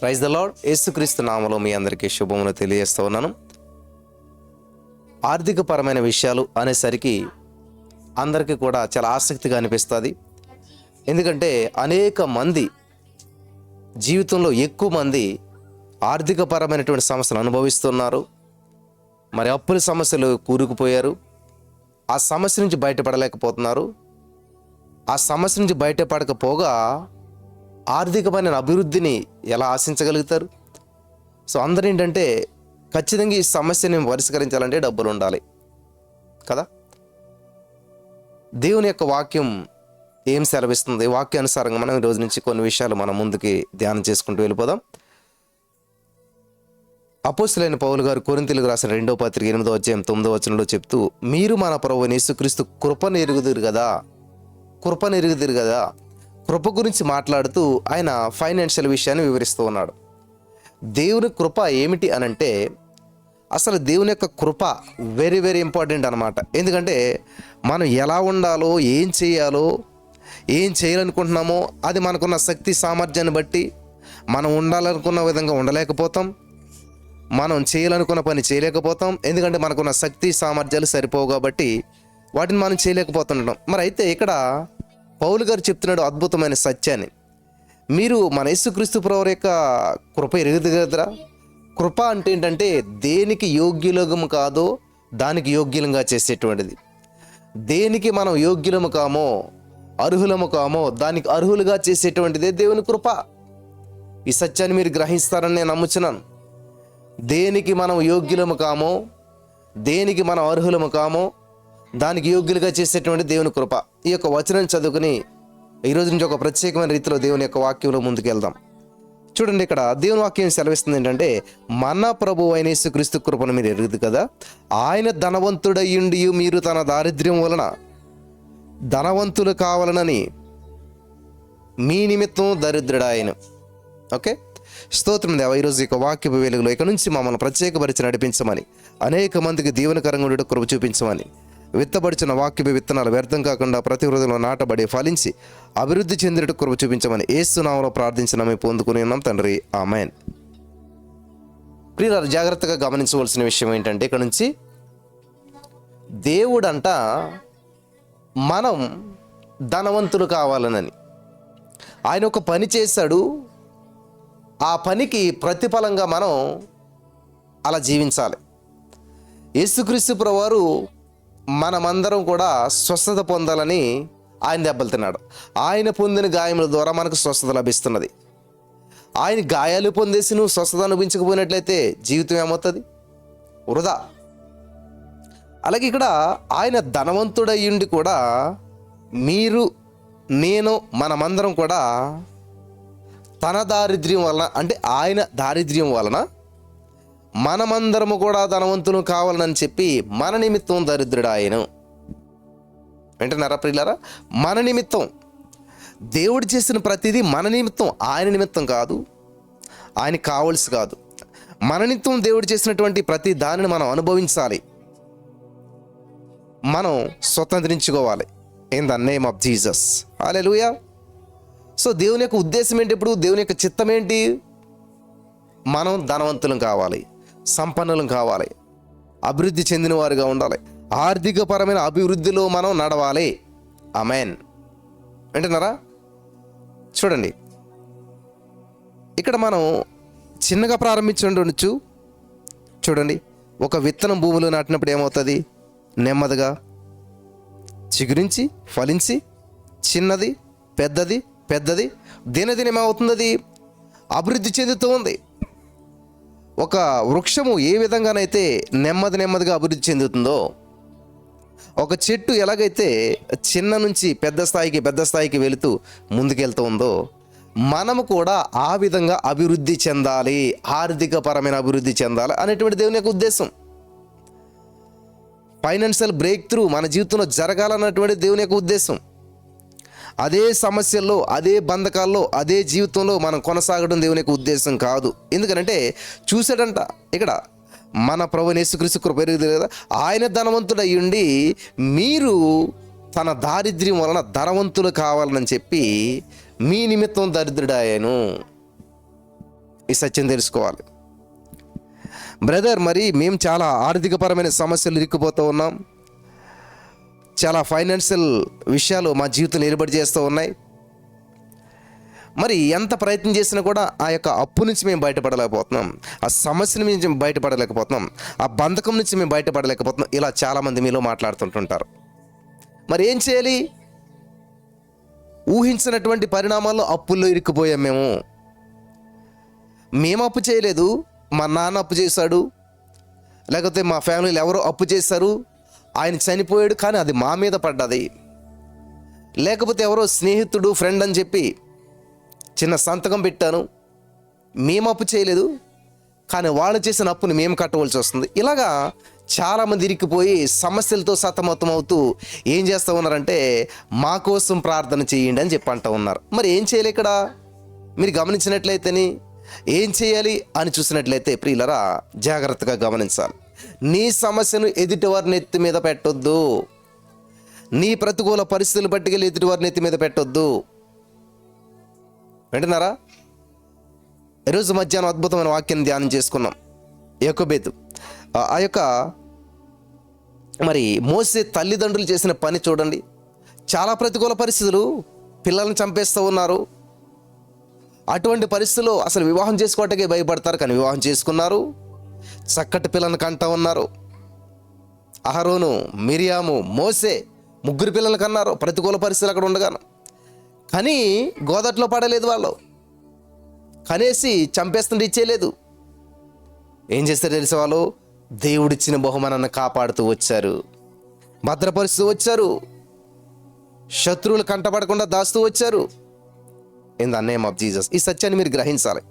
Praise the lord. యేసుక్రీస్తు నామములో మీ అందరికీ శుభములు తెలియజేస్తూ ఉన్నాను. ఆర్థికపరమైన విషయాలు అనేసరికి అందరికీ కూడా చాలా ఆసక్తిగా అనిపిస్తుంది. ఎందుకంటే అనేక మంది జీవితంలో ఎక్కువ మంది ఆర్థికపరమైనటువంటి సమస్యలు అనుభవిస్తున్నారు. మరి అప్పుల సమస్యలు కూరుకుపోయారు. ఆ సమస్య నుంచి బయటపడలేకపోతున్నారు. ఆ సమస్య నుంచి బయటపడకపోగా ఆర్థికమైన అభివృద్ధిని ఎలా ఆశించగలుగుతారు? సో అందరూ ఏంటంటే ఖచ్చితంగా ఈ సమస్యని పరిష్కరించాలంటే డబ్బులు ఉండాలి కదా. దేవుని యొక్క వాక్యం ఏం సెలవిస్తుంది? వాక్యానుసారంగా మనం ఈ రోజు నుంచి కొన్ని విషయాలు మనం ముందుకి ధ్యానం చేసుకుంటూ వెళ్ళిపోదాం. అపోస్తలుడైన పౌలు గారు కొరింథీయులకు రాసిన 2వ పత్రిక 8వ అధ్యాయం 9వ వచనంలో చెప్తూ, మీరు మన ప్రభువైన యేసుక్రీస్తు కృపను ఎరుగుదురు కదా. కృప గురించి మాట్లాడుతూ ఆయన ఫైనాన్షియల్ విషయాన్ని వివరిస్తూ ఉన్నాడు. దేవుని కృప ఏమిటి అనంటే, అసలు దేవుని యొక్క కృప వెరీ వెరీ ఇంపార్టెంట్ అనమాట. ఎందుకంటే మనం ఎలా ఉండాలో, ఏం చేయాలో, ఏం చేయాలనుకుంటున్నామో అది మనకున్న శక్తి సామర్థ్యాన్ని బట్టి మనం ఉండాలనుకున్న విధంగా ఉండలేకపోతాం. మనం చేయాలనుకున్న పని చేయలేకపోతాం. ఎందుకంటే మనకున్న శక్తి సామర్థ్యాలు సరిపోవు కాబట్టి వాటిని మనం చేయలేకపోతుంటాం. మరి అయితే ఇక్కడ పౌలు గారు చెప్తున్నాడు అద్భుతమైన సత్యాన్ని. మీరు మన యేసుక్రీస్తు ప్రభువు యొక్క కృప ఎరుగుదు కదరా. కృప అంటే ఏంటంటే దేనికి యోగ్యులము కాదో దానికి యోగ్యులంగా చేసేటువంటిది. దేనికి మనం యోగ్యులము కామో, అర్హులము కామో దానికి అర్హులుగా చేసేటువంటిదే దేవుని కృప. ఈ సత్యాన్ని మీరు గ్రహిస్తారని నేను నమ్ముచున్నాను. దేనికి మనం యోగ్యులము కామో, దేనికి మనం అర్హులము కామో దానికి యోగ్యులుగా చేసేటువంటి దేవుని కృప. ఈ యొక్క వచనం చదువుకుని ఈరోజు నుంచి ఒక ప్రత్యేకమైన రీతిలో దేవుని యొక్క వాక్యంలో ముందుకు వెళ్దాం. చూడండి, ఇక్కడ దేవుని వాక్యం సెలవిస్తుంది ఏంటంటే, మన ప్రభువు అయిన యేసుక్రీస్తు కృపను మీరు ఎరుగుదు కదా. ఆయన ధనవంతుడయ్యుండి మీరు తన దారిద్ర్యం వలన ధనవంతులు కావాలనని మీ నిమిత్తం దరిద్రుడాయను. ఓకే, స్తోత్రం దేవా. ఈరోజు ఇక వాక్యపు వెలుగులో ఇక నుంచి మమ్మల్ని ప్రత్యేకపరిచి నడిపించమని, అనేక మందికి దీవెనకరంగా ఉండే కృప చూపించమని, విత్తబడిచిన వాక్యపు విత్తనాలు వ్యర్థం కాకుండా ప్రతి హృదయంలో నాటబడి ఫలించి అభివృద్ధి చెందినట్టు కృప చూపించమని యేసు నామములో ప్రార్థించిన మేము పొందుకుని ఉన్నాం తండ్రి, ఆమేన్. ప్రియులారా, జాగ్రత్తగా గమనించవలసిన విషయం ఏంటంటే, ఇక్కడ నుంచి దేవుడంట మనం ధనవంతులు కావాలనని ఆయన ఒక పని చేశాడు. ఆ పనికి ప్రతిఫలంగా మనం అలా జీవించాలి. యేసుక్రీస్తు ప్రభువారు మనమందరం కూడా స్వస్థత పొందాలని ఆయన దెబ్బలు తిన్నాడు. ఆయన పొందిన గాయముల ద్వారా మనకు స్వస్థత లభిస్తున్నది. ఆయన గాయాలు పొందేసి నువ్వు స్వస్థత అనుభవించకపోయినట్లయితే జీవితం ఏమవుతుంది? వృధా. అలాగే ఇక్కడ ఆయన ధనవంతుడయ్యుండి కూడా మీరు, నేను, మనమందరం కూడా తన దారిద్ర్యం వలన, అంటే ఆయన దారిద్ర్యం వలన మనమందరము కూడా ధనవంతులు కావాలని చెప్పి మన నిమిత్తం దరిద్రుడాయను. వింటున్నారా ప్రియులారా? మన నిమిత్తం దేవుడు చేసిన ప్రతిదీ మన నిమిత్తం, ఆయన నిమిత్తం కాదు, ఆయనకి కావలసి కాదు. మన నిమిత్తం దేవుడు చేసినటువంటి ప్రతి దానిని మనం అనుభవించాలి, మనం స్వతంత్రించుకోవాలి. In the name of Jesus, hallelujah. So దేవుని యొక్క ఉద్దేశం ఏంటి? ఇప్పుడు దేవుని యొక్క చిత్తం ఏంటి? మనం ధనవంతులం కావాలి, సంపన్నులం కావాలి, అభివృద్ధి చెందిన వారుగా ఉండాలి, ఆర్థికపరమైన అభివృద్ధిలో మనం నడవాలి. ఆమేన్. వింటున్నారా? చూడండి, ఇక్కడ మనం చిన్నగా ప్రారంభించవచ్చు. చూడండి, ఒక విత్తనం భూమిలో నాటినప్పుడు ఏమవుతుంది? నెమ్మదిగా చిగురించి ఫలించి చిన్నది పెద్దది పెద్దది దినదినం ఏమవుతుంది? అది అభివృద్ధి చెందుతూ ఉంది. ఒక వృక్షము ఏ విధంగానైతే నెమ్మదిగా అభివృద్ధి చెందుతుందో, ఒక చెట్టు ఎలాగైతే చిన్న నుంచి పెద్ద స్థాయికి వెళుతూ ముందుకెళ్తూ ఉందో, మనము కూడా ఆ విధంగా అభివృద్ధి చెందాలి, ఆర్థికపరమైన అభివృద్ధి చెందాలి అనేటువంటి దేవుని యొక్క ఉద్దేశం. ఫైనాన్షియల్ బ్రేక్ త్రూ మన జీవితంలో జరగాలన్నటువంటి దేవుని యొక్క ఉద్దేశం. అదే సమస్యల్లో, అదే బంధకాల్లో, అదే జీవితంలో మనం కొనసాగడం దేవుని యొక్క ఉద్దేశం కాదు. ఎందుకంటే చూసాడంట ఇక్కడ మన ప్రభువైన యేసుక్రీస్తు కృప పెరుగుతుంది కదా. ఆయన ధనవంతుడయ్యుండి మీరు తన దారిద్ర్యం వలన ధనవంతులు కావాలని చెప్పి మీ నిమిత్తం దరిద్రుడాయను. ఈ సత్యం తెలుసుకోవాలి. బ్రదర్, మరి మేము చాలా ఆర్థికపరమైన సమస్యలు ఇరుక్కుపోతూ ఉన్నాం. చాలా ఫైనాన్షియల్ విషయాలు మా జీవితం నిలబడి చేస్తూ ఉన్నాయి. మరి ఎంత ప్రయత్నం చేసినా కూడా ఆ యొక్క అప్పు నుంచి మేము బయటపడలేకపోతున్నాం, ఆ సమస్య నుంచి మేము బయటపడలేకపోతున్నాం, ఆ బంధకం నుంచి మేము బయటపడలేకపోతున్నాం. ఇలా చాలామంది మీలో మాట్లాడుతుంటుంటారు. మరి ఏం చేయాలి? ఊహించినటువంటి పరిణామాల్లో అప్పుల్లో ఇరుక్కుపోయాం. మేము అప్పు చేయలేదు, మా నాన్న అప్పు చేశాడు, లేకపోతే మా ఫ్యామిలీలో ఎవరో అప్పు చేశారు, ఆయన చనిపోయాడు, కానీ అది మా మీద పడ్డది. లేకపోతే ఎవరో స్నేహితుడు, ఫ్రెండ్ అని చెప్పి చిన్న సంతకం పెట్టాను, మేము అప్పు చేయలేదు, కానీ వాళ్ళు చేసిన అప్పుని మేము కట్టవలసి వస్తుంది. ఇలాగా చాలామంది ఇరిక్కిపోయి సమస్యలతో సతమతం అవుతూ ఏం చేస్తూ ఉన్నారంటే, మా కోసం ప్రార్థన చేయండి అని చెప్పి అంటూ ఉన్నారు. మరి ఏం చేయాలి? ఇక్కడ మీరు గమనించినట్లయితేని ఏం చేయాలి అని చూసినట్లయితే ప్రియులరా, జాగ్రత్తగా గమనించాలి. నీ సమస్యను ఎదుటివారిని ఎత్తి మీద పెట్టొద్దు. నీ ప్రతికూల పరిస్థితులు పట్టుకెళ్ళి ఎదుటివారిని ఎత్తి మీద పెట్టొద్దు. వింటున్నారా? ఈరోజు మధ్యాహ్నం అద్భుతమైన వాక్యాన్ని ధ్యానం చేసుకున్నాం. యోకోబేతు ఆ యొక్క మరి మోసే తల్లిదండ్రులు చేసిన పని చూడండి. చాలా ప్రతికూల పరిస్థితులు, పిల్లల్ని చంపేస్తూ ఉన్నారు. అటువంటి పరిస్థితుల్లో అసలు వివాహం చేసుకోవటానికి భయపడతారు, కానీ వివాహం చేసుకున్నారు. చక్కటి పిల్లల్ని కంటా ఉన్నారు. అహరోను, మిరియాము, మోసే ముగ్గురు పిల్లలు కన్నారు. ప్రతికూల పరిస్థితులు అక్కడ ఉండగాను, కానీ గోదట్లో పడలేదు. వాళ్ళు కనేసి చంపేస్తుంటే ఇచ్చేయలేదు. ఏం చేస్తారు తెలిసే? వాళ్ళు దేవుడిచ్చిన బహుమానాన్ని కాపాడుతూ వచ్చారు, భద్రపరుస్తూ వచ్చారు, శత్రువులు కంటపడకుండా దాస్తూ వచ్చారు. In the name of Jesus. ఈ సత్యాన్ని మీరు గ్రహించాలి.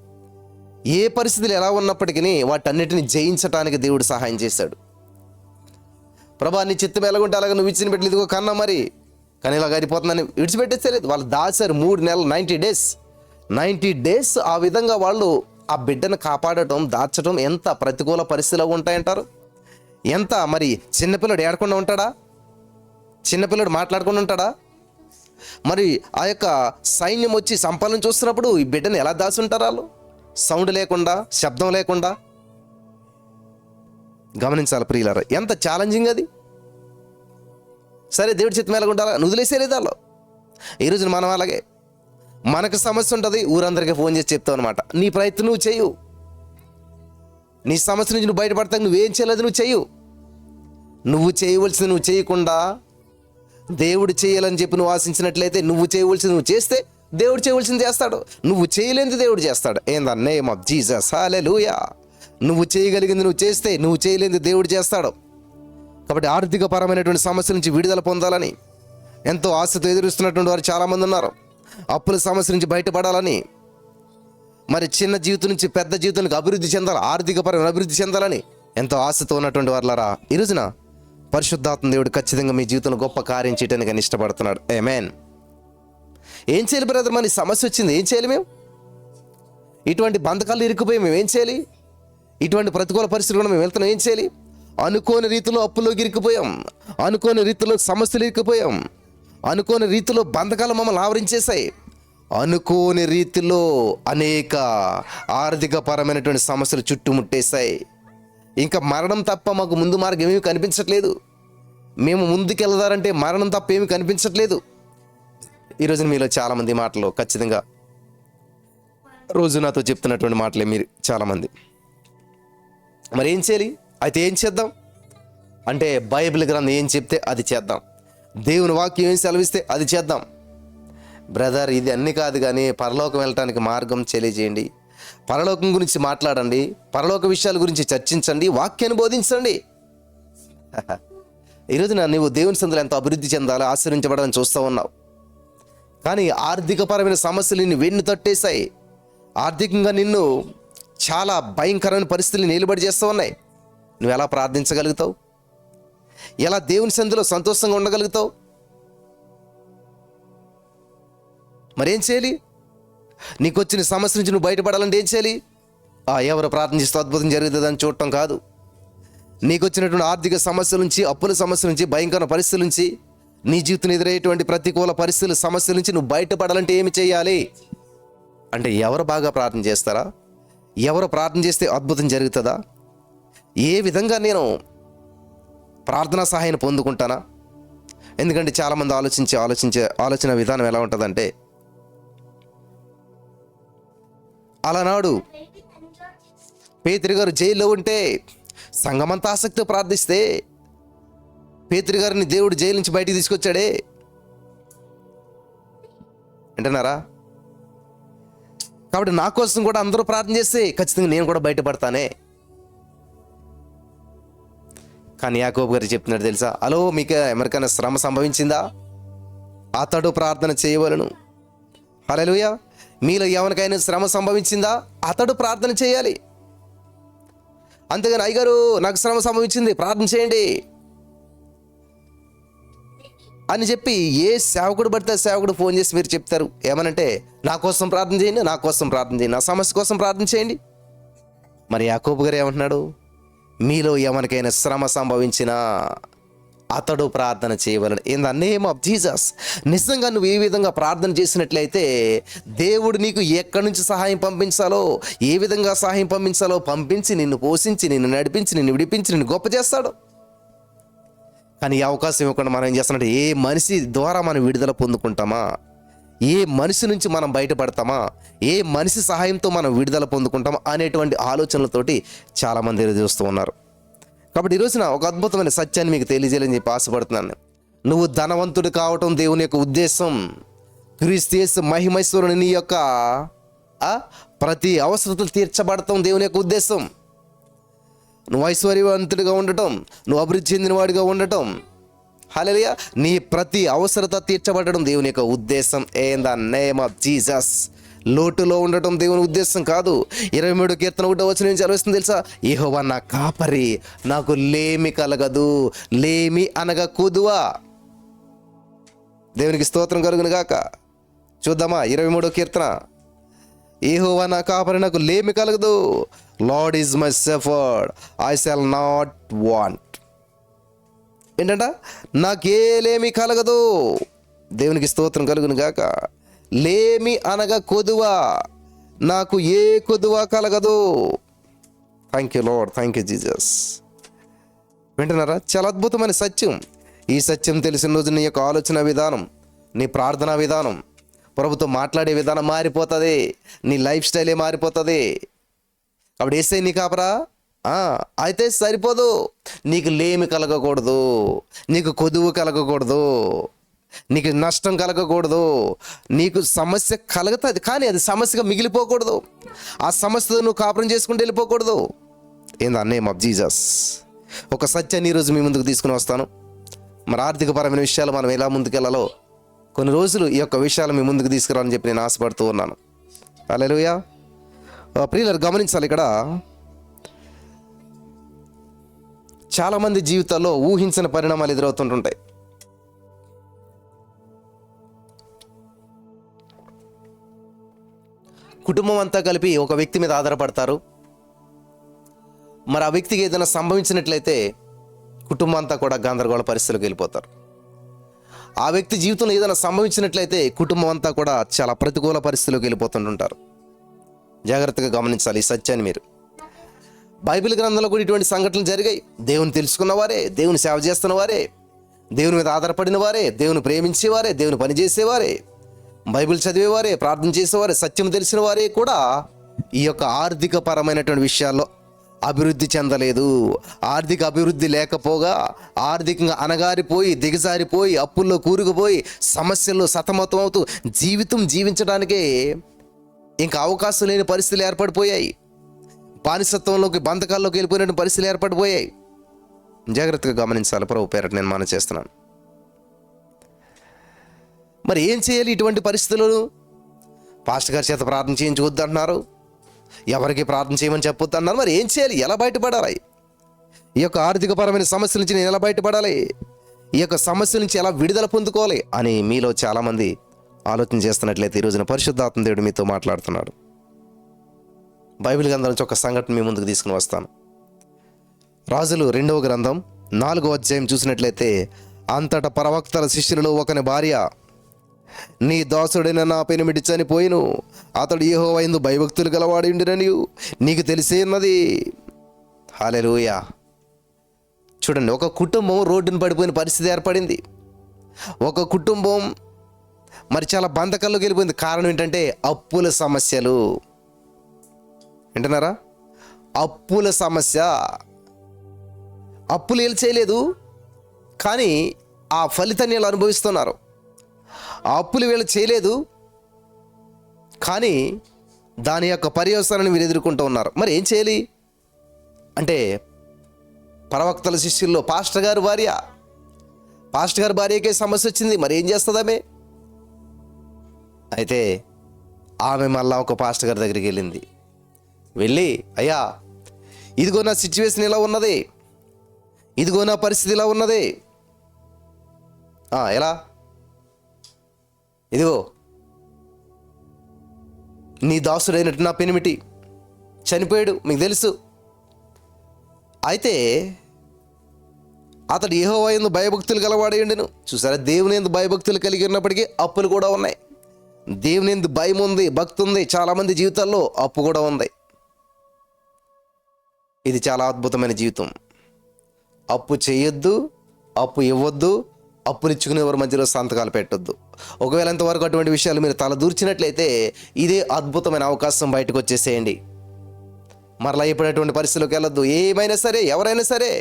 ఏ పరిస్థితులు ఎలా ఉన్నప్పటికీ వాటన్నిటిని జయించడానికి దేవుడు సహాయం చేశాడు. ప్రభా, నీ చిత్తం ఎలాగుంటే అలాగే నువ్వు ఇచ్చిన పెట్టలేదు కన్నా, మరి కానీ ఇలా గారిపోతుందని విడిచిపెట్టేసేలేదు. వాళ్ళు దాచారు 3 నెలలు, 90 డేస్. ఆ విధంగా వాళ్ళు ఆ బిడ్డను కాపాడటం, దాచడం ఎంత ప్రతికూల పరిస్థితిలో ఉంటాయంటారు. ఎంత మరి చిన్నపిల్లడు ఏడకుండా ఉంటాడా? చిన్నపిల్లడు మాట్లాడకుండా ఉంటాడా? మరి ఆ యొక్క సైన్యం వచ్చి సంపాదన చూస్తున్నప్పుడు ఈ బిడ్డను ఎలా దాచుంటారు వాళ్ళు? సౌండ్ లేకుండా, శబ్దం లేకుండా. గమనించాలి ప్రియులారా, ఎంత ఛాలెంజింగ్ అది. సరే, దేవుడి చిత్తం ఎలాగుంటారా వదిలేసేలేదు వాళ్ళు. ఈరోజు మనం అలాగే, మనకు సమస్య ఉంటుంది, ఊరందరికీ ఫోన్ చేసి చెప్తావు అనమాట. నీ ప్రయత్నం నువ్వు చెయ్యు. నీ సమస్య నుంచి నువ్వు బయటపడతావు. నువ్వేం చేయలేదు, నువ్వు చెయ్యు. నువ్వు చేయవలసింది నువ్వు చేయకుండా దేవుడు చేయాలని చెప్పి నువ్వు ఆశించినట్లయితే, నువ్వు చేయవలసింది నువ్వు చేస్తే దేవుడు చేయవలసింది చేస్తాడు. నువ్వు చేయలేనిది దేవుడు చేస్తాడు. In the name of Jesus. Hallelujah. నువ్వు చేయగలిగింది నువ్వు చేస్తే, నువ్వు చేయలేనిది దేవుడు చేస్తాడు. కాబట్టి ఆర్థికపరమైనటువంటి సమస్య నుంచి విడుదల పొందాలని ఎంతో ఆశతో ఎదురుస్తున్నటువంటి వారు చాలామంది ఉన్నారు. అప్పుల సమస్య నుంచి బయటపడాలని, మరి చిన్న జీవితం నుంచి పెద్ద జీవితానికి అభివృద్ధి చెందాలి, ఆర్థికపరమైన అభివృద్ధి చెందాలని ఎంతో ఆశతో ఉన్నటువంటి వారులారా, ఈ రోజున పరిశుద్ధాత్మ దేవుడు ఖచ్చితంగా మీ జీవితంలో గొప్ప కార్యం చేయడానికి ఆయన ఇష్టపడుతున్నాడు. ఆమేన్. ఏం చేయాలి బ్రదర్? మరి సమస్య వచ్చింది, ఏం చేయాలి? మేము ఇటువంటి బంధకాలు ఇరుక్కుపోయి మేము ఏం చేయాలి? ఇటువంటి ప్రతికూల పరిస్థితులు కూడా మేము వెళ్తున్నాం, ఏం చేయాలి? అనుకోని రీతిలో అప్పుల్లోకి ఇరుక్కుపోయాం, అనుకోని రీతిలో సమస్యలు ఇరుక్కుపోయాం, అనుకోని రీతిలో బంధకాలు మమ్మల్ని ఆవరించేశాయి, అనుకోని రీతిలో అనేక ఆర్థికపరమైనటువంటి సమస్యలు చుట్టుముట్టేశాయి. ఇంకా మరణం తప్ప మాకు ముందు మార్గం ఏమీ కనిపించట్లేదు. మేము ముందుకెళ్దారంటే మరణం తప్ప ఏమీ కనిపించట్లేదు. ఈరోజు మీలో చాలామంది మాటలు ఖచ్చితంగా రోజు నాతో చెప్తున్నటువంటి మాటలే మీరు చాలామంది. మరి ఏం చేయాలి? అయితే ఏం చేద్దాం అంటే, బైబిల్ గ్రంథం ఏం చెప్తే అది చేద్దాం, దేవుని వాక్యం ఏం సెలవిస్తే అది చేద్దాం. బ్రదర్, ఇది అన్ని కాదు, కానీ పరలోకం వెళ్ళటానికి మార్గం తెలియజేయండి, పరలోకం గురించి మాట్లాడండి, పరలోక విషయాల గురించి చర్చించండి, వాక్యాన్ని బోధించండి. ఈరోజున నువ్వు దేవుని సందులో ఎంతో అభివృద్ధి చెందాలి, ఆశ్రయించబడాలని చూస్తూ ఉన్నావు, కానీ ఆర్థికపరమైన సమస్యలు నిన్ను వెన్ను తట్టేశాయి. ఆర్థికంగా నిన్ను చాలా భయంకరమైన పరిస్థితులు నిలబడి చేస్తూ ఉన్నాయి. నువ్వు ఎలా ప్రార్థించగలుగుతావు? ఎలా దేవుని సందులో సంతోషంగా ఉండగలుగుతావు? మరేం చేయాలి? నీకు వచ్చిన సమస్య నుంచి నువ్వు బయటపడాలంటే ఏం చేయాలి? ఎవరు ప్రార్థిస్తూ అద్భుతం జరుగుతుందని చూడటం కాదు. నీకు వచ్చినటువంటి ఆర్థిక సమస్యల నుంచి, అప్పుల సమస్య నుంచి, భయంకర పరిస్థితుల నుంచి, నీ జీవితం ఎదురయ్యేటువంటి ప్రతికూల పరిస్థితుల సమస్యల నుంచి నువ్వు బయటపడాలంటే ఏమి చేయాలి అంటే, ఎవరు బాగా ప్రార్థన చేస్తారా, ఎవరు ప్రార్థన చేస్తే అద్భుతం జరుగుతుందా? ఏ విధంగా నేను ప్రార్థనా సహాయాన్ని పొందుకుంటానా? ఎందుకంటే చాలామంది ఆలోచన విధానం ఎలా ఉంటుందంటే, అలనాడు పేతురు గారు జైల్లో ఉంటే సంఘమంతా ఆసక్తితో ప్రార్థిస్తే పేతురు గారిని దేవుడు జైలు నుంచి బయటికి తీసుకొచ్చాడే. వింటున్నారా? కాబట్టి నా కోసం కూడా అందరూ ప్రార్థన చేస్తే ఖచ్చితంగా నేను కూడా బయటపడతానే. కానీ యాకోబు గారు చెప్తున్నాడు తెలుసా, హలో, మీకు ఎవరికైనా శ్రమ సంభవించిందా? అతడు ప్రార్థన చేయవలను. హల్లెలూయా. మీలో ఎవరికైనా శ్రమ సంభవించిందా? అతడు ప్రార్థన చేయాలి. అంతేగాని అయ్యగారు నాకు శ్రమ సంభవించింది ప్రార్థన చేయండి అని చెప్పి ఏ సేవకుడు పడితే సేవకుడు ఫోన్ చేసి మీరు చెప్తారు ఏమనంటే, నా కోసం ప్రార్థన చేయండి, నా కోసం ప్రార్థన చేయండి, నా సమస్య కోసం ప్రార్థన చేయండి. మరి యాకోబు గారు ఏమంటున్నాడు? మీలో ఎవరికైనా శ్రమ సంభవించినా అతడు ప్రార్థన చేయవలెను. In the name of Jesus. నిజంగా నువ్వు ఈ విధంగా ప్రార్థన చేసినట్లయితే దేవుడు నీకు ఎక్కడి నుంచి సహాయం పంపించాలో, ఏ విధంగా సహాయం పంపించాలో పంపించి నిన్ను పోషించి, నిన్ను నడిపించి, నిన్ను విడిపించి, నిన్ను గొప్ప చేస్తాడు. కానీ ఈ అవకాశం ఇవ్వకుండా మనం ఏం చేస్తామంటే, ఏ మనిషి ద్వారా మనం విడుదల పొందుకుంటామా, ఏ మనిషి నుంచి మనం బయటపడతామా, ఏ మనిషి సహాయంతో మనం విడుదల పొందుకుంటామా అనేటువంటి ఆలోచనలతోటి చాలామంది ఎదురు చూస్తూ ఉన్నారు. కాబట్టి ఈరోజున ఒక అద్భుతమైన సత్యాన్ని మీకు తెలియజేయాలని చెప్పి ఆశపడుతున్నాను. నువ్వు ధనవంతుడు కావటం దేవుని యొక్క ఉద్దేశం. క్రీస్తు యేసు మహిమైశ్వరుని నీ యొక్క ప్రతి అవసరతలు తీర్చబడటం దేవుని యొక్క ఉద్దేశం. నువ్వు ఐశ్వర్యవంతుడిగా ఉండటం, నువ్వు అభివృద్ధి చెందినవాడిగా ఉండటం, హల్లెలూయా, నీ ప్రతి అవసరత తీర్చబడడం దేవుని యొక్క ఉద్దేశం. In the name of Jesus. లోటులో ఉండటం దేవుని ఉద్దేశం కాదు. 23 కీర్తన 1వ వచనం నుంచి చదివిస్తుంది తెలుసా? యెహోవా నా కాపరి, నాకు లేమి కలగదు. లేమి అనగా కొదువ. దేవునికి స్తోత్రం కలుగును గాక. చూద్దామా 23వ కీర్తన. యెహోవా నా కాపరి, నాకు లేమి కలగదు. Lord is my shepherd, I shall not want. ఏంటంట? నాకేలేమి కలగదు. దేవునికి స్తోత్రం కలుగును గాక. లేమి అనగా కొదువ, నాకు ఏ కొదువ కలగదు. Thank you lord, thank you Jesus. వింటున్నారా? చాలా అద్భుతమైన సత్యం. ఈ సత్యం తెలిసిన రోజు నీ యొక్క ఆలోచన విధానం, నీ ప్రార్థనా విధానం, ప్రభుతో మాట్లాడే విధానం మారిపోతుంది. నీ లైఫ్ స్టైలే మారిపోతుంది. కాబట్టి యేసయ్య నీ కాపరా అయితే సరిపోదు. నీకు లేమి కలగకూడదు, నీకు కొదువు కలగకూడదు, నీకు నష్టం కలగకూడదు. నీకు సమస్య కలుగుతుంది, కానీ అది సమస్యగా మిగిలిపోకూడదు. ఆ సమస్యతో నువ్వు కాపురం చేసుకుంటూ వెళ్ళిపోకూడదు. In the name of Jesus. ఒక సత్యాన్ని ఈరోజు మీ ముందుకు తీసుకుని వస్తాను. మరి ఆర్థికపరమైన విషయాలు మనం ఎలా ముందుకెళ్ళాలో కొన్ని రోజులు ఈ యొక్క విషయాలు మీ ముందుకు తీసుకురావాలని చెప్పి నేను ఆశపడుతూ ఉన్నాను. హల్లెలూయా. ప్రియులారు గమనించాలి, ఇక్కడ చాలామంది జీవితాల్లో ఊహించని పరిణామాలు ఎదురవుతుంటుంటాయి. కుటుంబం అంతా కలిపి ఒక వ్యక్తి మీద ఆధారపడతారు. మరి ఆ వ్యక్తికి ఏదైనా సంభవించినట్లయితే కుటుంబం అంతా కూడా గందరగోళ పరిస్థితులకు వెళ్ళిపోతారు. ఆ వ్యక్తి జీవితంలో ఏదైనా సంభవించినట్లయితే కుటుంబం అంతా కూడా చాలా ప్రతికూల పరిస్థితులకు వెళ్ళిపోతుంటుంటారు. జాగ్రత్తగా గమనించాలి ఈ సత్యాన్ని మీరు. బైబిల్ గ్రంథంలో కూడా ఇటువంటి సంఘటనలు జరిగాయి. దేవుని తెలుసుకున్న వారే, దేవుని సేవ చేస్తున్న వారే, దేవుని మీద ఆధారపడిన వారే, దేవుని ప్రేమించేవారే, దేవుని పనిచేసేవారే, బైబిల్ చదివేవారే, ప్రార్థన చేసేవారే, సత్యం తెలిసిన వారే కూడా ఈ యొక్క ఆర్థిక పరమైనటువంటి విషయాల్లో అభివృద్ధి చెందలేదు. ఆర్థిక అభివృద్ధి లేకపోగా ఆర్థికంగా అనగారిపోయి, దిగజారిపోయి, అప్పుల్లో కూరుకుపోయి, సమస్యల్లో సతమతం అవుతూ జీవించడానికే ఇంకా అవకాశం లేని పరిస్థితులు ఏర్పడిపోయాయి. బానిసత్వంలోకి, బంధకాల్లోకి వెళ్ళిపోయిన పరిస్థితులు ఏర్పడిపోయాయి. జాగ్రత్తగా గమనించాలి. ప్రభు పేరట నేను మనం చేస్తున్నాను. మరి ఏం చేయాలి ఇటువంటి పరిస్థితులు? పాస్టర్ గారి చేత ప్రార్థన చేయించవద్దు అంటున్నారు, ఎవరికి ప్రార్థన చేయమని చెప్పొద్దు అన్నారు. మరి ఏం చేయాలి? ఎలా బయటపడాలి? ఈ యొక్క ఆర్థికపరమైన సమస్యల నుంచి నేను ఎలా బయటపడాలి? ఈ యొక్క సమస్యల నుంచి ఎలా విడుదల పొందుకోవాలి అని మీలో చాలామంది ఆలోచన చేస్తున్నట్లయితే ఈ రోజున పరిశుద్ధాత్మ దేవుడు మీతో మాట్లాడుతున్నాడు. బైబిల్ గ్రంథం నుంచి ఒక సంఘటన మీ ముందుకు తీసుకుని వస్తాను. రాజులు 2వ గ్రంథం 4వ అధ్యాయం చూసినట్లయితే, అంతటా ప్రవక్తల శిష్యులలో ఒకని భార్య, నీ దాసుడైన నా పెనిమిటి చనిపోయిను, అతడు యెహోవా యందు భయభక్తులు గలవాడి ఉండినని నీకు తెలిసే ఉన్నది. హల్లెలూయా. చూడండి, ఒక కుటుంబం రోడ్డున పడిపోయిన పరిస్థితి ఏర్పడింది. ఒక కుటుంబం మరి చాలా బంధకాల్లోకి వెళ్ళిపోయింది. కారణం ఏంటంటే అప్పుల సమస్యలు. వింటున్నారా? అప్పుల సమస్య. అప్పులు వీళ్ళు చేయలేదు, కానీ ఆ ఫలితాన్ని వీళ్ళు అనుభవిస్తున్నారు. ఆ అప్పులు వీళ్ళు చేయలేదు, కానీ దాని యొక్క పర్యవసానాన్ని వీళ్ళు ఎదుర్కొంటూ ఉన్నారు. మరి ఏం చేయాలి అంటే, ప్రవక్తల శిష్యుల్లో పాస్టర్ గారి భార్యకే సమస్య వచ్చింది. మరి ఏం చేస్తుందామె? అయితే ఆమె మళ్ళా ఒక పాస్టర్ గారి దగ్గరికి వెళ్ళి, అయ్యా, ఇదిగో నా సిచ్యువేషన్ ఇలా ఉన్నది, ఇదిగో నా పరిస్థితి ఇలా ఉన్నది. ఎలా? ఇదిగో నీ దాసుడైనట్టు నా పెనిమిటి చనిపోయాడు, మీకు తెలుసు. అయితే అతడు యెహోవా యందు భయభక్తులు గలవాడై ఉండెను. చూసారా, దేవుని యందు భయభక్తులు కలిగి ఉన్నప్పటికీ అప్పులు కూడా ఉన్నాయి. దేవుని యందు భయం ఉంది, భక్తి ఉంది. చాలామంది జీవితాల్లో అప్పు కూడా ఉంది. ఇది చాలా అద్భుతమైన జీవితం. అప్పు చేయొద్దు, అప్పు ఇవ్వద్దు, అప్పులు ఇచ్చుకునే వారి మధ్యలో సంతకాలు పెట్టొద్దు. ఒకవేళ ఎంతవరకు అటువంటి విషయాలు మీరు తలదూర్చినట్లయితే ఇదే అద్భుతమైన అవకాశం, బయటకు వచ్చేసేయండి. మరలా ఇప్పుడటువంటి పరిస్థితుల్లోకి వెళ్ళొద్దు. ఏమైనా సరే, ఎవరైనా సరే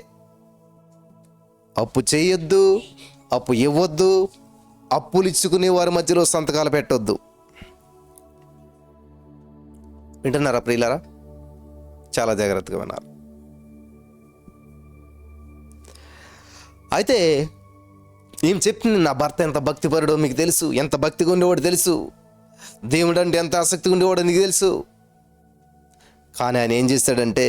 అప్పు చేయొద్దు, అప్పు ఇవ్వద్దు, అప్పులు ఇచ్చుకునే వారి మధ్యలో సంతకాలు పెట్టొద్దు. వింటున్నారా ప్రియులారా? చాలా జాగ్రత్తగా వినాలి. అయితే ఏం చెప్తుంది, నా భర్త ఎంత భక్తిపరుడో మీకు తెలుసు, ఎంత భక్తిగా ఉండేవాడు తెలుసు, దేవుడు అంటే ఎంత ఆసక్తిగా ఉండేవాడో నీకు తెలుసు. కానీ ఆయన ఏం చేస్తాడంటే,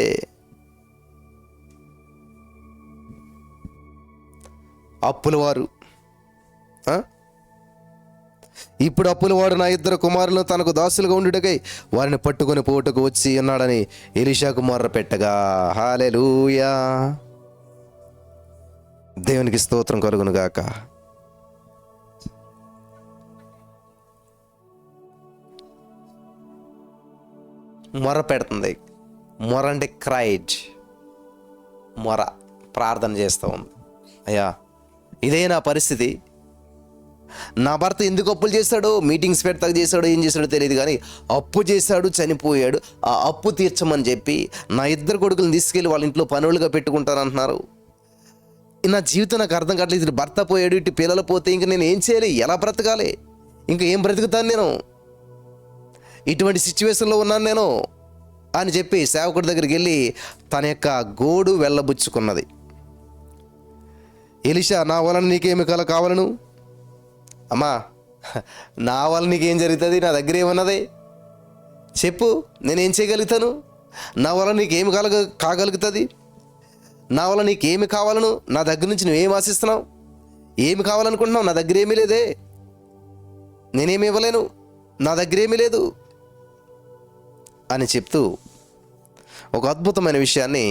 అప్పులవారు ఇప్పుడు అప్పులవాడు నా 2 కుమారులను తనకు దాసులుగా ఉండుటకై వారిని పట్టుకొని పోటుకు వచ్చి ఉన్నాడని ఎలీషాకు మొర్ర పెట్టగా. హల్లెలూయా. దేవునికి స్తోత్రం కలుగును గాక. మొర పెడుతుంది. మొర అంటే క్రైడ్, మొర, ప్రార్థన చేస్తూ ఉంది. అయ్యా, ఇదే నా పరిస్థితి. నా భర్త ఎందుకు అప్పులు చేశాడో, మీటింగ్స్ పెడతాక చేశాడో, ఏం చేశాడో తెలియదు, కానీ అప్పు చేశాడు, చనిపోయాడు. ఆ అప్పు తీర్చమని చెప్పి నా 2 కొడుకులను తీసుకెళ్ళి వాళ్ళ ఇంట్లో పనులుగా పెట్టుకుంటానంటున్నారు. నా జీవితం నాకు అర్థం కావట్లేదు. ఇటు భర్త పోయాడు, ఇటు పిల్లలు పోతే ఇంక నేను ఏం చేయాలి? ఎలా బ్రతకాలి? ఇంకా ఏం బ్రతుకుతాను నేను? ఇటువంటి సిచ్యువేషన్లో ఉన్నాను నేను అని చెప్పి సేవకుడి దగ్గరికి వెళ్ళి తన యొక్క గోడు వెళ్ళబుచ్చుకున్నది. ఎలీషా, నా వలన నీకేమి కావాలను? అమ్మా, నా వల్ల నీకేం జరుగుతుంది? నా దగ్గర ఏమన్నది చెప్పు, నేనేం చేయగలుగుతాను? నా వల్ల నీకేమి కాగలుగుతుంది? నా వల్ల నీకేమి కావాలను? నా దగ్గర నుంచి నువ్వేం ఆశిస్తున్నావు? ఏమి కావాలనుకుంటున్నావు? నా దగ్గర ఏమీ లేదే, నేనేమి ఇవ్వలేను, నా దగ్గర ఏమీ లేదు అని చెప్తూ ఒక అద్భుతమైన విషయాన్ని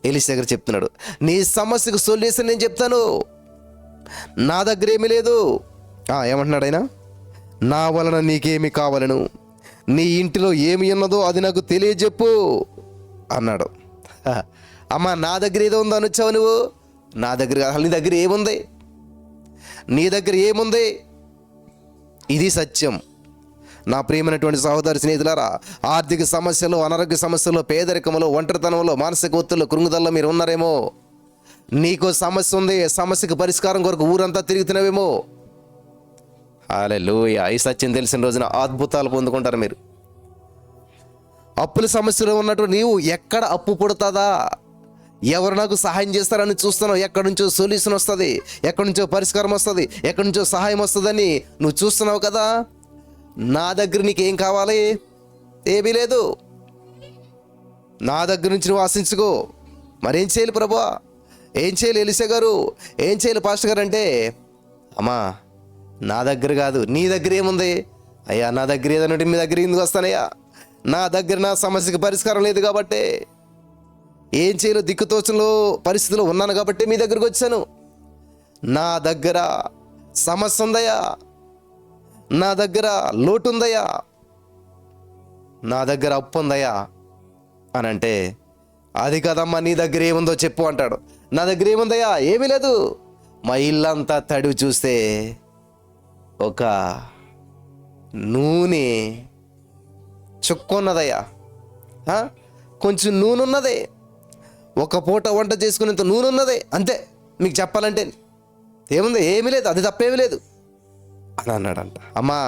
ఎలీషా దగ్గర చెప్తున్నాడు. నీ సమస్యకు సొల్యూషన్ నేను చెప్తాను, నా దగ్గర ఏమీ లేదు. ఏమంటున్నాడు ఆయన? నా వలన నీకేమి కావాలను? నీ ఇంటిలో ఏమి ఉన్నదో అది నాకు తెలియజెప్పు అన్నాడు. అమ్మా, నా దగ్గర ఏదో ఉందో అని వచ్చావు నువ్వు? నా దగ్గర అసలు నీ దగ్గర ఏముంది? నీ దగ్గర ఏముంది? ఇది సత్యం. నా ప్రియమైనటువంటి సహోదరి స్నేహితులారా, ఆర్థిక సమస్యలు, అనారోగ్య సమస్యలు, పేదరికంలో, ఒంటరితనంలో, మానసిక ఒత్తిడిలో, కృంగుదలలో మీరు ఉన్నారేమో. నీకు సమస్య ఉంది, సమస్యకు పరిష్కారం కొరకు ఊరంతా తిరుగుతున్నావేమో. హల్లెలూయా. ఈ సత్యం తెలిసిన రోజున అద్భుతాలు పొందుకుంటారు మీరు. అప్పుల సమస్యలో ఉన్నట్టు నీవు ఎక్కడ అప్పు పుడుతుందా, ఎవరు నాకు సహాయం చేస్తారని చూస్తున్నావు. ఎక్కడి నుంచో సొల్యూషన్ వస్తుంది, ఎక్కడి నుంచో పరిష్కారం వస్తుంది, ఎక్కడి నుంచో సహాయం వస్తుందని నువ్వు చూస్తున్నావు కదా. నా దగ్గర నీకేం కావాలి? ఏమీ లేదు. నా దగ్గర నుంచి నువ్వు ఆశించుకో. మరేం చేయాలి ప్రభువా? ఏం చేయాలి ఎలీషా గారు? ఏం చేయాలి పాస్టర్ గారు అంటే, అమ్మా, నా దగ్గర కాదు, నీ దగ్గర ఏముంది? అయ్యా, నా దగ్గర ఏదన్నట్టు మీ దగ్గర ఎందుకు వస్తానయ్యా? నా దగ్గర నా సమస్యకి పరిష్కారం లేదు కాబట్టి, ఏం చేయాలో దిక్కుతోచలో పరిస్థితిలో ఉన్నాను కాబట్టి మీ దగ్గరకు వచ్చాను. నా దగ్గర సమస్య ఉందయ్యా, నా దగ్గర లోటు ఉందయ్యా, నా దగ్గర అప్పు ఉందయ్యా అని అంటే, అది కదమ్మా నీ దగ్గర ఏముందో చెప్పు అంటాడు. నా దగ్గర ఏముందయ్యా, ఏమీ లేదు, మా ఇల్లంతా తడివి చూస్తే ఒక నూనె చుక్కున్నదయ్యా, కొంచెం నూనె ఉన్నదే, ఒక పూట వంట చేసుకునేంత నూనె ఉన్నదే, అంతే, మీకు చెప్పాలంటే ఏముంది, ఏమీ లేదు, అది తప్పేమీ లేదు అని అన్నాడంట. అమ్మా,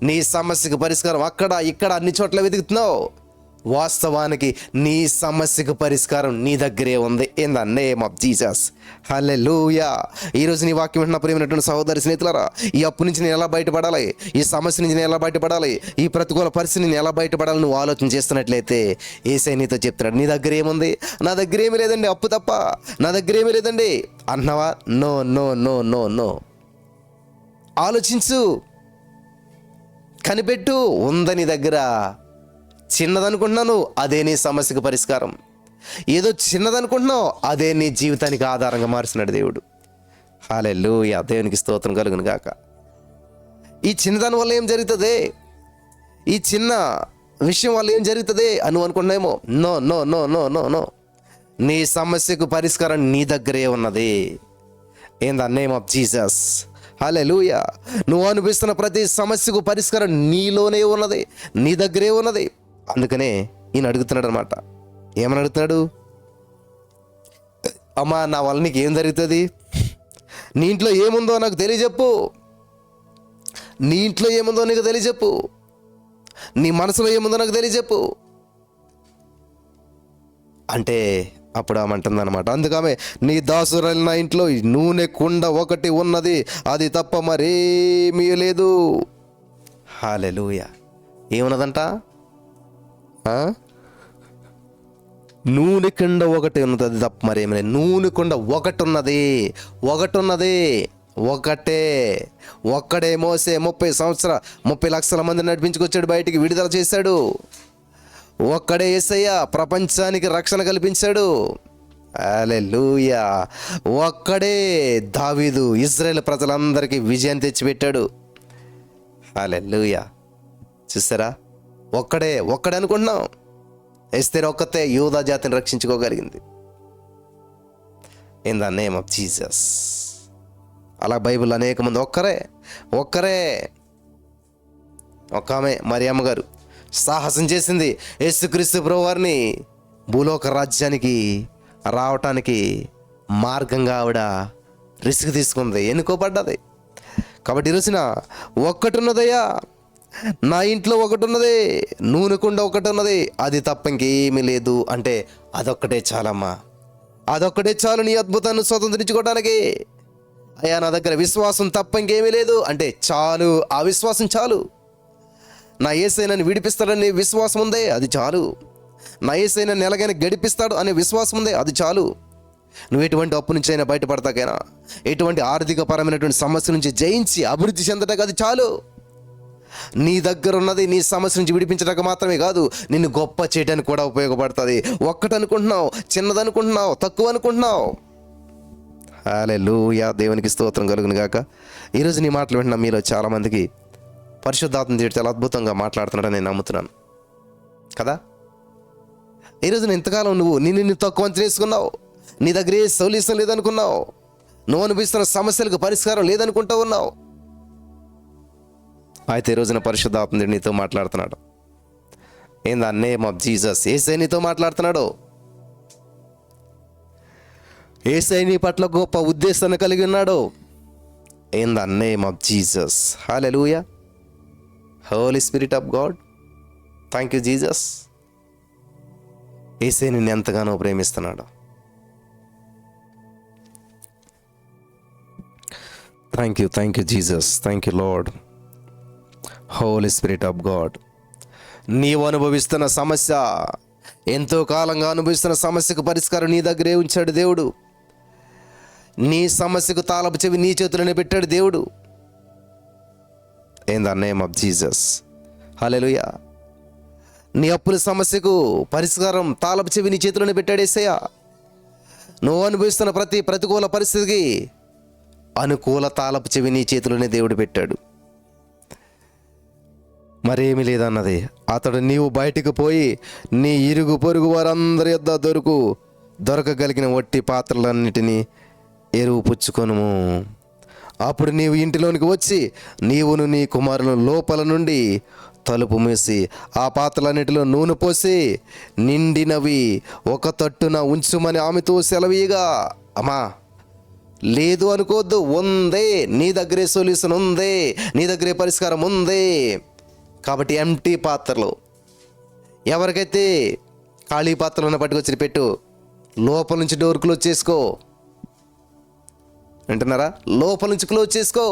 నీ సమస్యకు పరిష్కారం అక్కడ ఇక్కడ అన్ని చోట్ల వెతుకుతున్నావు, వాస్తవానికి నీ సమస్యకు పరిష్కారం నీ దగ్గరే ఉంది. In the name of Jesus. Hallelujah. ఈరోజు నీ వాక్యం వింటున్న ప్రియమైనటువంటి సహోదరి స్నేహితులారా, ఈ అప్పు నుంచి నేను ఎలా బయటపడాలి, ఈ సమస్య నుంచి నేను ఎలా బయటపడాలి, ఈ ప్రతికూల పరిస్థితి నేను ఎలా బయటపడాలి నువ్వు ఆలోచన చేస్తున్నట్లయితే యేసయ్య నీతో చెప్తున్నాడు, నీ దగ్గర ఏముంది, నా దగ్గర ఏమీ లేదండి, అప్పు తప్ప నా దగ్గర ఏమీ లేదండి అన్నావా? No no no no no. ఆలోచించు, కనిపెట్టు, ఉందని దగ్గర. చిన్నదనుకుంటున్నాను, అదే నీ సమస్యకు పరిష్కారం. ఏదో చిన్నదనుకుంటున్నావు, అదే నీ జీవితానికి ఆధారంగా మార్చినాడు దేవుడు. హల్లెలూయా. దేవునికి స్తోత్రం కలుగును గాక. ఈ చిన్నదాని వల్ల ఏం జరుగుతుంది, ఈ చిన్న విషయం వల్ల ఏం జరుగుతుంది అని నువ్వు అనుకుంటున్నామో, no no no no no no. నీ సమస్యకు పరిష్కారం నీ దగ్గరే ఉన్నది. In the name of Jesus. Hallelujah. నువ్వు అనిపిస్తున్న ప్రతి సమస్యకు పరిష్కారం నీలోనే ఉన్నది, నీ దగ్గరే ఉన్నది. అందుకనే ఈయన అడుగుతున్నాడు అనమాట. ఏమని అడుగుతున్నాడు? అమ్మా, నా వల్ల నీకు ఏం జరుగుతుంది, నీ ఇంట్లో ఏముందో నాకు తెలియజెప్పు, నీ ఇంట్లో ఏముందో నీకు తెలియజెప్పు, నీ మనసులో ఏముందో నాకు తెలియజెప్పు అంటే అప్పుడు ఆమె అంటుంది అనమాట. అందుకమే, నీ దాసురాలి నా ఇంట్లో నూనె కుండ ఒకటి ఉన్నది, అది తప్ప మరేమీ లేదు. హల్లెలూయా. ఏమున్నదంట? నూనె కుండ ఒకటి ఉన్నది, అది తప్ప మరేమీ లేదు. నూనె కుండ ఒకటి ఉన్నది, ఒకటే. ఒక్కడే మోసే 30 లక్షల మంది నడిపించుకొచ్చాడు, బయటికి విడుదల చేశాడు. ఒక్కడే యేసయ్య ప్రపంచానికి రక్షణ కల్పించాడు. హల్లెలూయా. ఒక్కడే దావీదు ఇశ్రాయేలు ప్రజలందరికీ విజయం తెచ్చిపెట్టాడు. హల్లెలూయా. చూసారా, ఒక్కడే అనుకుంటున్నాం. ఎస్తేర్ ఒక్కతే యూదా జాతిని రక్షించుకోగలిగింది. In the name of Jesus. అలా బైబిల్ అనేక మంది ఒక్కరే. ఒక ఆమె మరియమ్మ గారు సాహసం చేసింది. యేసుక్రీస్తు ప్రభువారిని భూలోక రాజ్యానికి రావటానికి మార్గంగా ఆవిడ రిస్క్ తీసుకుంది, ఎన్నుకోబడ్డది. కాబట్టి ఈరోజున ఒక్కటి ఉన్నదయ్యా, నా ఇంట్లో ఒకటి ఉన్నది, నూనె కుండ ఒకటి ఉన్నది, అది తప్ప ఇంకేమీ లేదు అంటే అదొక్కటే చాలమ్మా, అదొక్కటే చాలు నీ అద్భుతాన్ని స్వతంత్రించుకోవడానికి. అయ్యా, నా దగ్గర విశ్వాసం తప్ప ఇంకేమీ లేదు అంటే చాలు, ఆ విశ్వాసం చాలు. నా యేసయ్య నన్ను విడిపిస్తాడనే విశ్వాసం ఉందే, అది చాలు. నా యేసయ్య నన్ను ఎలాగైనా గడిపిస్తాడు అనే విశ్వాసం ఉందే, అది చాలు. నువ్వు ఎటువంటి అప్పు నుంచి అయినా బయటపడతాకైనా, ఎటువంటి ఆర్థిక పరమైనటువంటి సమస్య నుంచి జయించి అభివృద్ధి చెందటానికి అది చాలు. నీ దగ్గర ఉన్నది నీ సమస్య నుంచి విడిపించడానికి మాత్రమే కాదు, నిన్ను గొప్ప చేయడానికి కూడా ఉపయోగపడుతుంది. ఒక్కటనుకుంటున్నావు, చిన్నదనుకుంటున్నావు, తక్కువ అనుకుంటున్నావు. హల్లెలూయా. దేవునికి స్తోత్రం కలుగును గాక. ఈరోజు నీ మాటలు వింటున్నా మీలో చాలామందికి పరిశుద్ధాత్మ దేవుడు చాలా అద్భుతంగా మాట్లాడుతున్నాడని నేను నమ్ముతున్నాను కదా. ఈరోజు ఇంతకాలం నువ్వు నిన్ను తక్కువ అంచనా వేసుకున్నావు, నీ దగ్గర ఏ సొల్యూషన్ లేదనుకున్నావు, నువ్వు అనిపిస్తున్న సమస్యలకు పరిష్కారం లేదనుకుంటూ ఉన్నావు. అయితే ఈ రోజున పరిశుద్ధాత్మ దేవుడు నీతో మాట్లాడుతున్నాడు. In the name of Jesus. యేసయ్య నీతో మాట్లాడుతున్నాడు. యేసయ్య నీ పట్ల గొప్ప ఉద్దేశాన్ని కలిగి ఉన్నాడు. In the name of Jesus. Hallelujah. Holy spirit of God, thank you Jesus. యేసయ్య నిన్ను ఎంతగానో ప్రేమిస్తున్నాడు. Thank you Jesus. Thank you Lord. Holy spirit of God. నీవు అనుభవిస్తున్న సమస్య, ఎంతో కాలంగా అనుభవిస్తున్న సమస్యకు పరిష్కారం నీ దగ్గరే ఉంచాడు దేవుడు. నీ సమస్యకు తాళపు చెవి నీ చేతుల్లోనే పెట్టాడు దేవుడు. In the name of Jesus. Hallelujah. నీ అప్పుల సమస్యకు పరిష్కారం తాళపు చెవి నీ చేతిలోనే పెట్టాడు యేసయ్య. నువ్వు అనుభవిస్తున్న ప్రతి ప్రతికూల పరిస్థితికి అనుకూల తాళపు చెవి నీ చేతిలోనే దేవుడు పెట్టాడు. మరేమీ లేదన్నది. అతడు, నీవు బయటికి పోయి నీ ఇరుగు పొరుగు వారందరి యొద్ద దొరకగలిగిన వట్టి పాత్రలన్నిటినీ ఎరువు పుచ్చుకొనుము. అప్పుడు నీవు ఇంటిలోనికి వచ్చి నీవును నీ కుమారులు లోపల నుండి తలుపు మూసి ఆ పాత్రలన్నిటిలో నూనె పోసి నిండినవి ఒక తట్టున ఉంచుమని ఆమెతో సెలవీయగా, అమ్మా లేదు అనుకోవద్దు, ఉందే, నీ దగ్గరే సొల్యూషన్ ఉంది, నీ దగ్గరే పరిష్కారం ఉంది. కాబట్టి ఎంటీ పాత్రలు, ఎవరికైతే ఖాళీ పాత్రలను పట్టుకొచ్చి పెట్టు, లోపల నుంచి డోర్ క్లోజ్ చేసుకో. వింటున్నారా? లోపల నుంచి క్లోజ్ చేసుకో.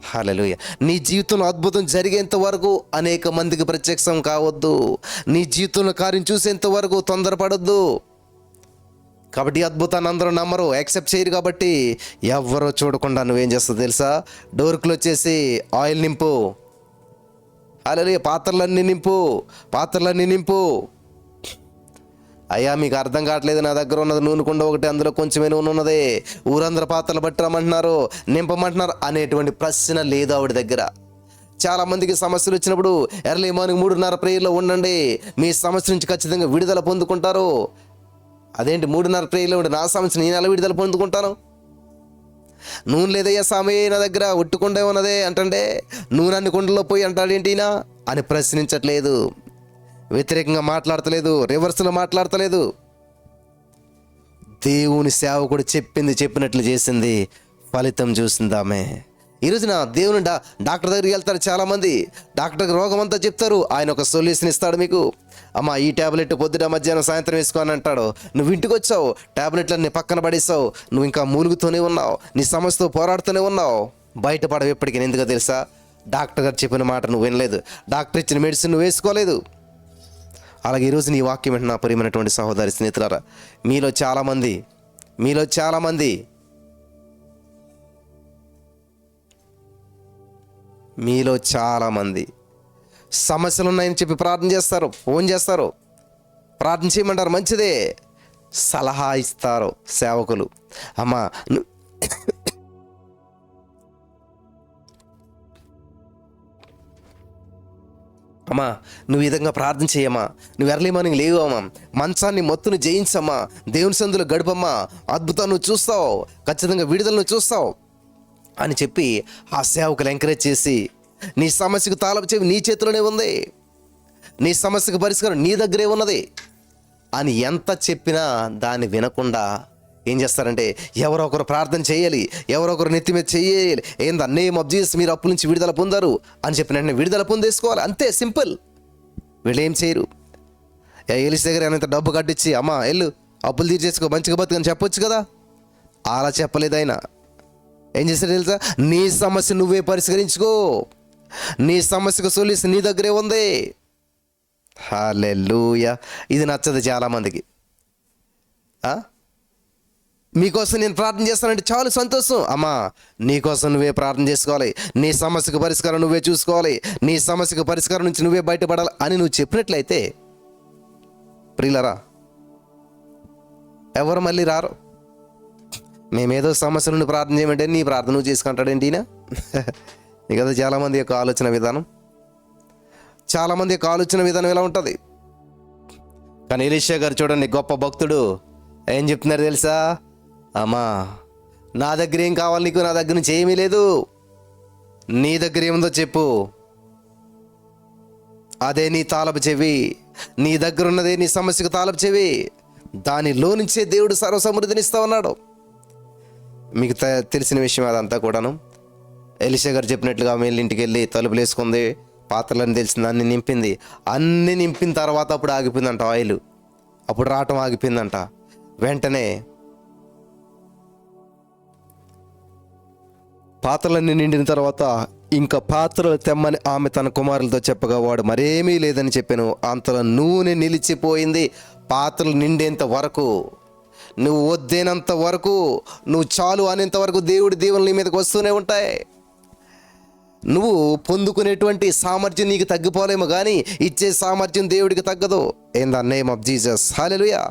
హల్లెలూయా. నీ జీవితంలో అద్భుతం జరిగేంత వరకు అనేక మందికి ప్రత్యక్షం కావద్దు. నీ జీవితంలో కార్యం చూసేంత వరకు తొందరపడొద్దు. కాబట్టి అద్భుతాన్ని అందరూ నమ్మరు, యాక్సెప్ట్ చేయరు. కాబట్టి ఎవరో చూడకుండా నువ్వేం చేస్తావు తెలుసా? డోర్ క్లోజ్ చేసి ఆయిల్ నింపు. హల్లెలూయా. పాత్రలన్నీ నింపు. అయ్యా మీకు అర్థం కావట్లేదు, నా దగ్గర ఉన్నది నూనె కుండ ఒకటి, అందులో కొంచెమే నూనె ఉన్నది, ఊరందరూ పాత్రలు పట్టమంటున్నారు, నింపమంటున్నారు అనేటువంటి ప్రశ్న లేదు ఆవిడ దగ్గర. చాలామందికి సమస్యలు వచ్చినప్పుడు ఎర్లీ మార్నింగ్ 3:30 ప్రేయర్లో ఉండండి, మీ సమస్య నుంచి ఖచ్చితంగా విడుదల పొందుకుంటారు. అదేంటి 3:30 ప్రేయర్లో ఉండి నా సమస్య నేను ఎలా విడుదల పొందుకుంటాను? నూనె లేదయ్యా స్వామి నా దగ్గర, ఒట్టుకుండే ఉన్నదే అంటే నూనె అన్ని కుండలో పోయి అంటాడేంటినా అని ప్రశ్నించట్లేదు, వ్యతిరేకంగా మాట్లాడతలేదు, రివర్స్లో మాట్లాడతలేదు. దేవుని సేవకుడు చెప్పినట్లు చేసింది, ఫలితం చూసింది ఆమె. ఈరోజున దేవుని డాక్టర్ దగ్గరికి వెళ్తారు చాలామంది, డాక్టర్కి రోగం అంతా చెప్తారు, ఆయన ఒక సొల్యూషన్ ఇస్తాడు మీకు. అమ్మ ఈ ట్యాబ్లెట్ పొద్దున మధ్యాహ్నం సాయంత్రం వేసుకోని అంటాడు. నువ్వు ఇంటికి వచ్చావు, ట్యాబ్లెట్లన్నీ పక్కన పడేసావు, నువ్వు ఇంకా మూలుగుతూనే ఉన్నావు, నీ సమస్యతో పోరాడుతూనే ఉన్నావు, బయటపడవు ఎప్పటికీ. ఎందుకో తెలుసా? డాక్టర్ గారు చెప్పిన మాట నువ్వు వినలేదు, డాక్టర్ ఇచ్చిన మెడిసిన్ నువ్వు వేసుకోలేదు. అలాగే ఈరోజు నీ వాక్యం వెంట నా ప్రియమైనటువంటి సహోదరి స్నేహితులారా, మీలో చాలామంది సమస్యలు ఉన్నాయని చెప్పి ప్రార్థన చేస్తారు, ఫోన్ చేస్తారు, ప్రార్థన చేయమంటారు, మంచిదే, సలహా ఇస్తారు సేవకులు. అమ్మా నువ్వు ఈ విధంగా ప్రార్థన చేయమ్మా, నువ్వు ఎర్లీ మార్నింగ్ లేవమ్మా, మంచాన్ని మొత్తును జయించమ్మా, దేవుని సందులో గడపమ్మా, అద్భుతాన్ని నువ్వు చూస్తావు, ఖచ్చితంగా విడుదలను చూస్తావు అని చెప్పి ఆ సేవకులు ఎంకరేజ్ చేసి, నీ సమస్యకు తాళపు చెవి నీ చేతిలోనే ఉంది, నీ సమస్యకు పరిష్కారం నీ దగ్గరే ఉన్నది అని ఎంత చెప్పినా దాన్ని వినకుండా ఏం చేస్తారంటే, ఎవరో ఒకరు ప్రార్థన చేయాలి, ఎవరో ఒకరు నెత్తి మీద చేయాలి, ఏంది నేమ్ ఆఫ్ జీసస్ మీరు అప్పుల నుంచి విడుదల పొందారు అని చెప్పిన వెంటనే విడుదల పొందేసుకోవాలి, అంతే, సింపుల్. వీళ్ళు ఏం చేయరు. ఎలిషా దగ్గర ఎంత డబ్బు కట్టించి, అమ్మా వెళ్ళు అప్పులు తీర్చేసుకో, మంచిగా బతుకని చెప్పొచ్చు కదా, అలా చెప్పలేదు ఆయన. ఏం చేశారు తెలుసా? నీ సమస్య నువ్వే పరిష్కరించుకో, నీ సమస్యకు సొల్యూషన్ నీ దగ్గరే ఉంది. హల్లెలూయా. ఇది నచ్చదు చాలామందికి. మీకోసం నేను ప్రార్థన చేస్తానంటే చాలు సంతోషం. అమ్మా నీకోసం నువ్వే ప్రార్థన చేసుకోవాలి, నీ సమస్యకు పరిష్కారం నువ్వే చూసుకోవాలి, నీ సమస్యకు పరిష్కారం నుంచి నువ్వే బయటపడాలి అని నువ్వు చెప్పినట్లయితే ప్రియులరా ఎవరు మళ్ళీ రారు. మేమేదో సమస్య నుండి ప్రార్థన చేయమంటే నీ ప్రార్థన నువ్వు చేసుకుంటాడేంటి ఈయన? కదా చాలామంది యొక్క ఆలోచన విధానం ఇలా ఉంటుంది. కానీ ఎలీషా గారు చూడండి, గొప్ప భక్తుడు, ఏం చెప్తున్నారు తెలుసా? అమ్మా నా దగ్గర ఏం కావాలి నీకు? నా దగ్గర నుంచి ఏమీ లేదు, నీ దగ్గర ఏముందో చెప్పు, అదే నీ తాళపు చెవి, నీ దగ్గర ఉన్నదే నీ సమస్యకు తాళపు చెవి, దానిలో నుంచే దేవుడు సర్వసమృద్ధిని ఇస్తా ఉన్నాడు. మీకు తెలిసిన విషయం అదంతా కూడాను. ఎలీషా గారు చెప్పినట్లుగా మేళ్ళ ఇంటికి వెళ్ళి తలుపులు వేసుకుంది, పాత్రలని తెలిసింది, అన్నీ నింపిన తర్వాత అప్పుడు ఆగిపోయిందంట ఆయిల్, అప్పుడు రావటం ఆగిపోయిందంట. వెంటనే పాత్రలన్నీ నిండిన తర్వాత ఇంకా పాత్రలు తెమ్మని ఆమె తన కుమారులతో చెప్పగా వాడు మరేమీ లేదని చెప్పాను. అంతలో నూనె నిలిచిపోయింది. పాత్రలు నిండేంత వరకు, నువ్వు వద్దేనంత వరకు, నువ్వు చాలు అనేంత వరకు దేవుడి దీవెనలు నీ మీదకి వస్తూనే ఉంటాయి. నువ్వు పొందుకునేటువంటి సామర్థ్యం నీకు తగ్గిపోలేమో కానీ ఇచ్చే సామర్థ్యం దేవుడికి తగ్గదు. In the name of Jesus. Hallelujah.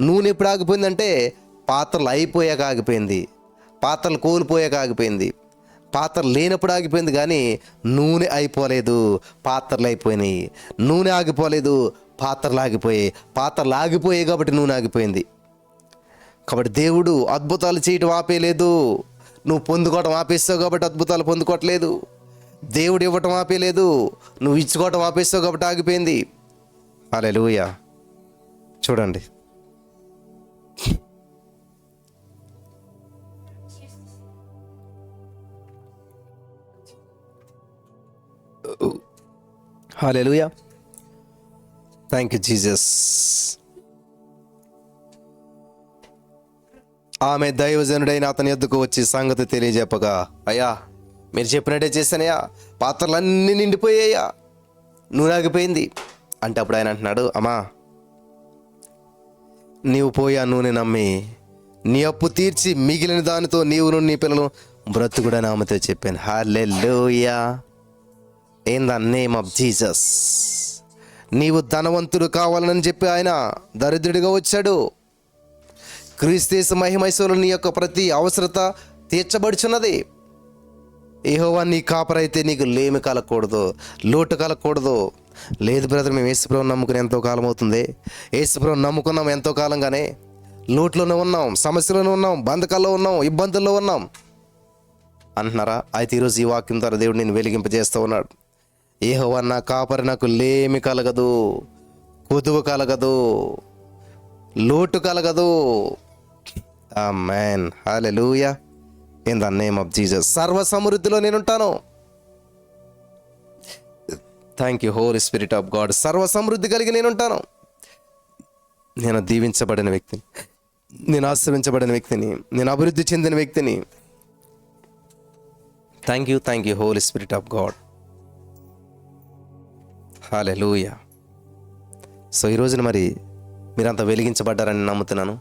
నూనె ఎప్పుడు ఆగిపోయిందంటే పాత్రలు అయిపోయాక ఆగిపోయింది, పాత్రలు కోల్పోయాక ఆగిపోయింది, పాత్ర లేనప్పుడు ఆగిపోయింది, కానీ నూనె అయిపోలేదు, పాత్రలు అయిపోయినాయి. నూనె ఆగిపోలేదు, పాత్రలు ఆగిపోయాయి. పాత్రలు ఆగిపోయాయి కాబట్టి నూనె ఆగిపోయింది. కాబట్టి దేవుడు అద్భుతాలు చేయటం ఆపేయలేదు. నువ్వు పొందుకోవటం ఆపేస్తావు కాబట్టి అద్భుతాలు పొందుకోవట్లేదు. దేవుడు ఇవ్వటం ఆపేయలేదు, నువ్వు ఇచ్చుకోవటం ఆపేస్తావు కాబట్టి ఆగిపోయింది. హల్లెలూయా. చూడండి, హల్లెలూయా. Thank you Jesus. ఆమె దైవజనుడైన అతని యొద్దకు వచ్చి సంగతి తెలియజెప్పగా, అయ్యా మీరు చెప్పినట్టే చేశానయ్యా, పాత్రలన్నీ నిండిపోయాయ్యా, నూనె ఆగిపోయింది అంటే అప్పుడు ఆయన అంటున్నాడు, అమ్మా నీవు పోయి ఆ నూనె నమ్మి నీ అప్పు తీర్చి మిగిలిన దానితో నీవును నీ పిల్లలు బ్రతుకుడని ఆమెతో చెప్పాను. Hallelujah. In the name of Jesus. నీవు ధనవంతుడు కావాలని చెప్పి ఆయన దరిద్రుడిగా వచ్చాడు. క్రీస్తు మహిమైశ్వరులు నీ యొక్క ప్రతి అవసరత తీర్చబడుచున్నది. యెహోవా నీ కాపరైతే నీకు లేమి కలగకూడదు, లోటు కలగకూడదు. లేదు బ్రదర్, మేము యేసుప్రభువుని నమ్ముకుని ఎంతో కాలం అవుతుంది, యేసుప్రభువుని నమ్ముకున్నాం ఎంతో కాలంగానే, లోట్లోనే ఉన్నాం, సమస్యలోనే ఉన్నాం, బంధకాల్లో ఉన్నాం, ఇబ్బందుల్లో ఉన్నాం అంటున్నారా? అయితే ఈరోజు ఈ వాక్యం ద్వారా దేవుడు నేను వెలిగింపజేస్తూ ఉన్నాడు. యెహోవా నా కాపరి, నాకు లేమి కలగదు, కొదువ కలగదు, లోటు కలగదు. Amen. Hallelujah. In the name of Jesus. సర్వ సమృద్ధిలో నేనుంటాను. Thank you holy spirit of God. సర్వ సమృద్ధి కలిగి నేనుంటాను. నేను దీవించబడిన వ్యక్తిని, నేను ఆశ్రయించబడిన వ్యక్తిని, నేను అభివృద్ధి చెందిన వ్యక్తిని. Thank you holy spirit of God. Hallelujah. So ఈ రోజున మరి మీరంతా వెలిగించబడ్డారని నమ్ముతున్నాను.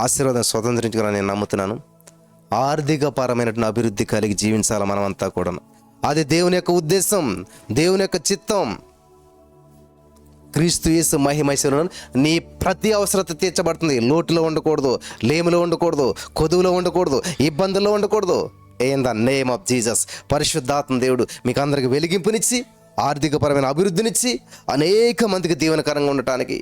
ఆశీర్వాదం స్వతంత్రించుకుని నేను నమ్ముతున్నాను. ఆర్థికపరమైనటువంటి అభివృద్ధి కలిగి జీవించాలి మనమంతా కూడా. అది దేవుని యొక్క ఉద్దేశం, దేవుని యొక్క చిత్తం. క్రీస్తు యేసు మహిమైశ్వరులను నీ ప్రతి అవసరత తీర్చబడుతుంది. లోటులో ఉండకూడదు, లేమిలో ఉండకూడదు, కొదువులో ఉండకూడదు, ఇబ్బందుల్లో ఉండకూడదు. In the name of Jesus. పరిశుద్ధాత్మ దేవుడు మీకు అందరికి వెలిగింపునిచ్చి, ఆర్థికపరమైన అభివృద్ధినిచ్చి, అనేక మందికి దీవెనకరంగా ఉండటానికి,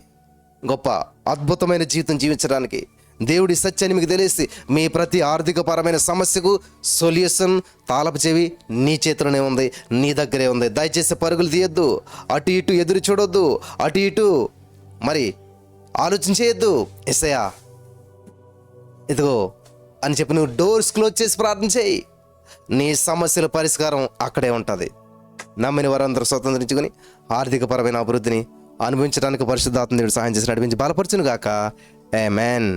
గొప్ప అద్భుతమైన జీవితం జీవించడానికి దేవుడి సత్యాన్ని మీకు తెలిసి మీ ప్రతి ఆర్థికపరమైన సమస్యకు సొల్యూషన్, తాళపు చెవి నీ చేతిలోనే ఉంది, నీ దగ్గరే ఉంది. దయచేసి పరుగులు తీయొద్దు, అటు ఇటు ఎదురు చూడొద్దు, అటు ఇటు మరి ఆలోచించేయద్దు. యేసయ్యా ఇదిగో అని చెప్పి నువ్వు డోర్స్ క్లోజ్ చేసి ప్రార్థన చేయి. నీ సమస్యల పరిష్కారం అక్కడే ఉంటుంది. నమ్మిన వారందరూ స్వతంత్రించుకొని ఆర్థికపరమైన అభివృద్ధిని అనుభవించడానికి పరిశుద్ధాత్మ దేవుడు సహాయం చేసి నడిపించి బలపరచును గాక. ఆమేన్.